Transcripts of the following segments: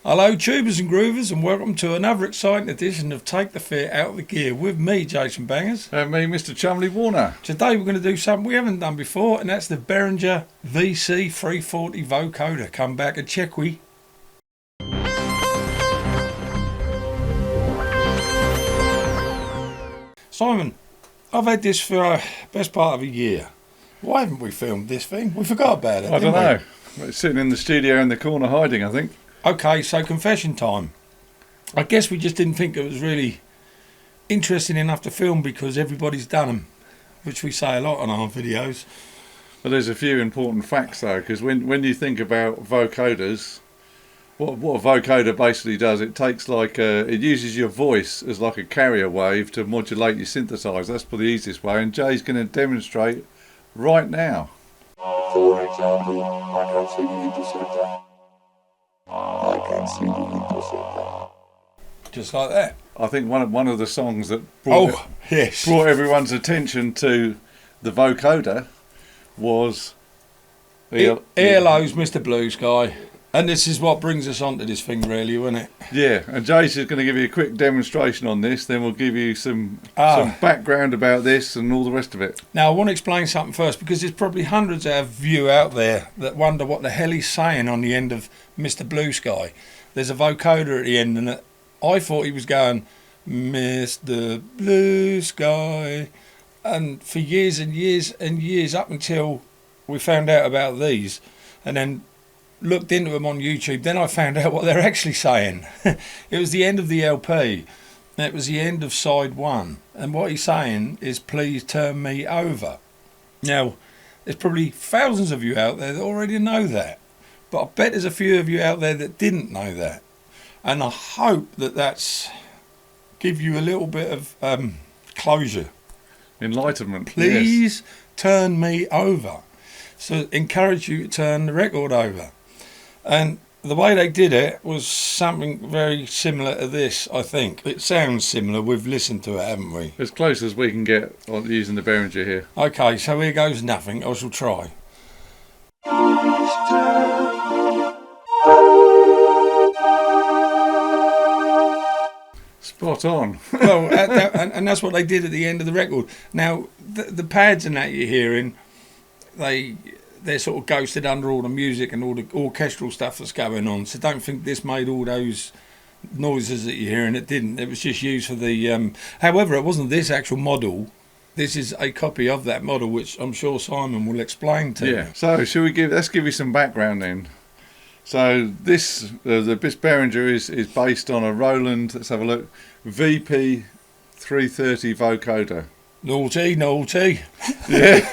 Hello tubers and groovers, and welcome to another exciting edition of Take the Fear Out of the Gear with me, Jason Bangers. And me, Mr. Chumley Warner. Today we're going to do something we haven't done before, and that's the Behringer VC340 Vocoder. Come back and check we. Simon, I've had this for best part of a year. Why haven't we filmed this thing? We forgot about it. I don't know. It's sitting in the studio in the corner hiding, I think. Okay, so confession time. I guess we just didn't think it was really interesting enough to film because everybody's done them, which we say a lot on our videos. But there's a few important facts though, because when you think about vocoders, what a vocoder basically does, it takes it uses your voice as like a carrier wave to modulate your synthesizer. That's for the easiest way, and Jay's going to demonstrate right now. For example, I can see the interceptor. I can see the interceptor. Just like that. I think one of the songs that brought everyone's attention to the vocoder was Hello's Mr. Blue Sky. And this is what brings us onto this thing really, isn't it? Yeah, and Jace is going to give you a quick demonstration on this, then we'll give you some background about this and all the rest of it. Now I want to explain something first, because there's probably hundreds of you out there that wonder what the hell he's saying on the end of Mr. Blue Sky. There's a vocoder at the end, and I thought he was going, Mr. Blue Sky. And for years and years and years, up until we found out about these, and then looked into them on YouTube, then I found out what they're actually saying. It was the end of the LP. It was the end of side one. And what he's saying is, please turn me over. Now, there's probably thousands of you out there that already know that. But I bet there's a few of you out there that didn't know that. And I hope that that's give you a little bit of closure. Enlightenment. Please yes. Turn me over. So encourage you to turn the record over. And the way they did it was something very similar to this, I think. It sounds similar. We've listened to it, haven't we? As close as we can get on using the Behringer here. Okay, so here goes nothing. I shall try. Spot on. Well, and that's what they did at the end of the record. Now, the pads and that you're hearing, they're sort of ghosted under all the music and all the orchestral stuff that's going on. So don't think this made all those noises that you're hearing. It didn't. It was just used for the... However, it wasn't this actual model. This is a copy of that model, which I'm sure Simon will explain to you. So let's give you some background then. So this, the Behringer is based on a Roland, let's have a look, VP340 Vocoder. Naughty. Yeah.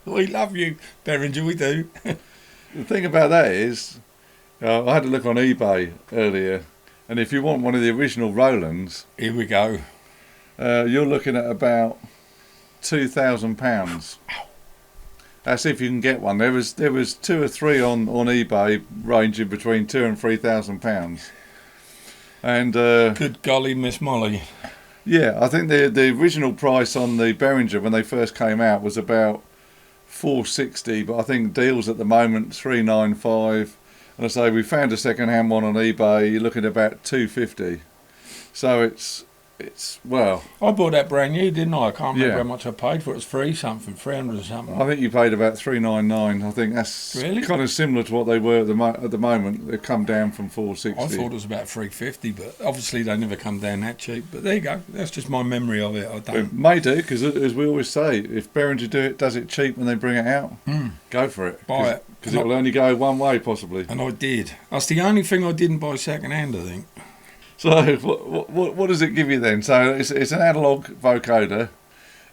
We love you, Behringer, we do. The thing about that is, I had a look on eBay earlier, and if you want one of the original Rolands... Here we go. You're looking at about £2,000. That's if you can get one. There was two or three on eBay ranging between £2,000 and £3,000. And good golly, Miss Molly. Yeah, I think the original price on the Behringer when they first came out was about $460, but I think deals at the moment $395. And I say we found a second-hand one on eBay. You're looking at about $250. So it's well. I bought that brand new, didn't I? I can't remember how much I paid for it. It was $300 or something. I think you paid about $399. I think that's really kind of similar to what they were at the moment. They've come down from $460. I thought it was about $350, but obviously they never come down that cheap. But there you go. That's just my memory of it. I don't. It may do, because as we always say, if Behringer does it cheap when they bring it out, go for it. Buy it. Because it will only go one way, possibly. And I did. That's the only thing I didn't buy second hand, I think. So what does it give you then? So it's an analog vocoder,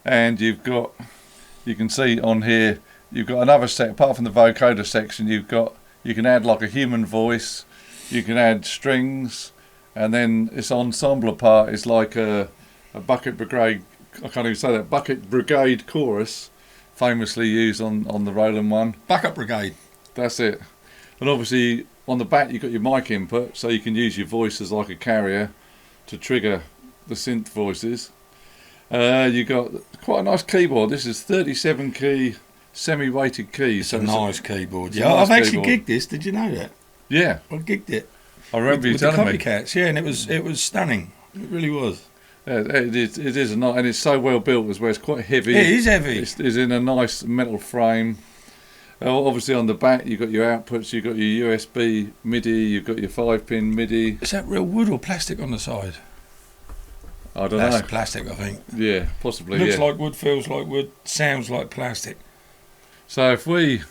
and you can see on here you've got another set apart from the vocoder section. You can add like a human voice, you can add strings, and then this ensemble part is like a bucket brigade. I can't even say that, bucket brigade chorus, famously used on the Roland one. Backup brigade. That's it. And obviously on the back you've got your mic input, so you can use your voice as like a carrier to trigger the synth voices. You've got quite a nice keyboard. This is 37 key semi-weighted keys. It's a nice keyboard. Yeah, I've actually gigged this. Did you know that? Yeah, I gigged it. I remember you with the telling me. copycats, yeah, and it was stunning. It really was. Yeah, it is a nice, and it's so well built as well. It's quite heavy. It is heavy. It's in a nice metal frame. Obviously on the back you've got your outputs, you've got your USB Midi, you've got your 5-pin Midi. Is that real wood or plastic on the side? I don't That's know. plastic, I think. Yeah, possibly. Looks yeah. like wood, feels like wood, sounds like plastic. So if we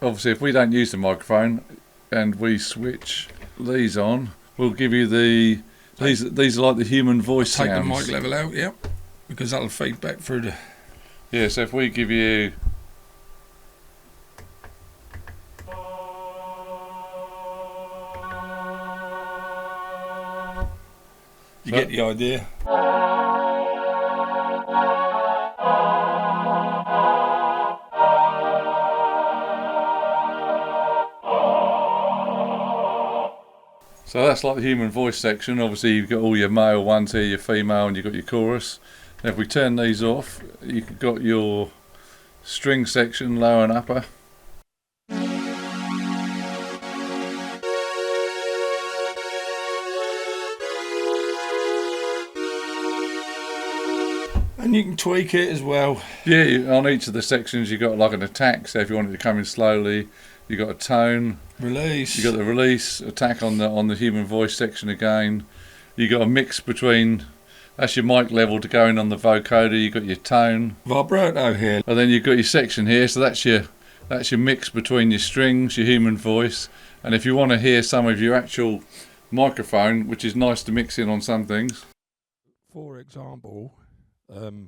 don't use the microphone and we switch these on, we'll give you these are like the human voice Take sounds. the mic level out, yeah, because that'll feed back through the... Yeah, so if we give you... You get the idea. So that's like the human voice section. Obviously you've got all your male ones here, your female, and you've got your chorus. And if we turn these off, you've got your string section, lower and upper. And you can tweak it as well. Yeah, on each of the sections you've got like an attack, so if you want it to come in slowly, you've got a tone. Release. You've got the release, attack on the human voice section again. You've got a mix between, that's your mic level to go in on the vocoder, you've got your tone. Vibrato here. And then you've got your section here, so that's your mix between your strings, your human voice. And if you want to hear some of your actual microphone, which is nice to mix in on some things. For example, for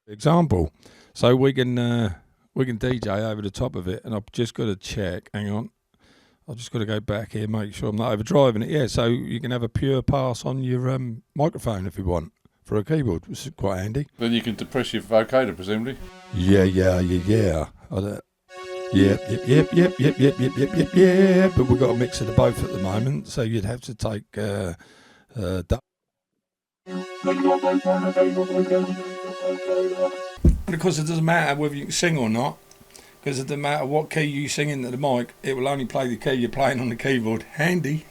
example, so we can DJ over the top of it, and I've just got to check. Hang on, I've just got to go back here, make sure I'm not overdriving it. Yeah, so you can have a pure pass on your microphone if you want for a keyboard, which is quite handy. Then you can depress your vocoder, presumably. Yeah. Yep. But we've got a mix of the both at the moment, so you'd have to take And of course, it doesn't matter whether you can sing or not, because it doesn't matter what key you sing into the mic, it will only play the key you're playing on the keyboard. Handy.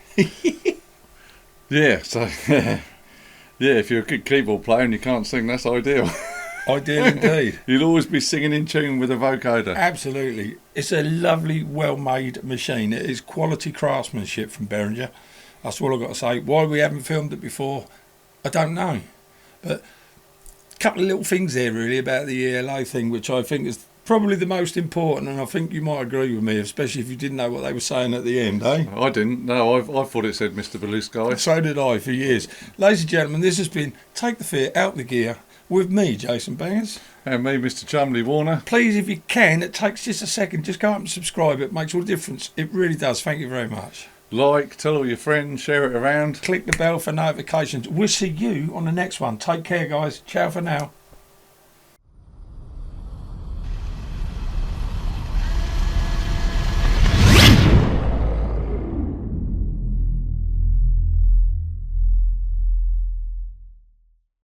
Yeah, so yeah, if you're a good keyboard player and you can't sing, that's ideal. Ideal indeed. You'll always be singing in tune with a vocoder. Absolutely. It's a lovely, well-made machine. It is quality craftsmanship from Behringer. That's all I've got to say. Why we haven't filmed it before, I don't know. But a couple of little things there really about the ELO thing, which I think is probably the most important, and I think you might agree with me, especially if you didn't know what they were saying at the end, eh? I didn't. No, I thought it said Mr. Blue Sky. So did I for years. Ladies and gentlemen, this has been Take the Fear Out the Gear with me, Jason Bangers. And me, Mr. Chumley Warner. Please, if you can, it takes just a second, just go up and subscribe. It makes all the difference. It really does. Thank you very much. Like, tell all your friends, share it around. Click the bell for notifications. We'll see you on the next one. Take care, guys. Ciao for now.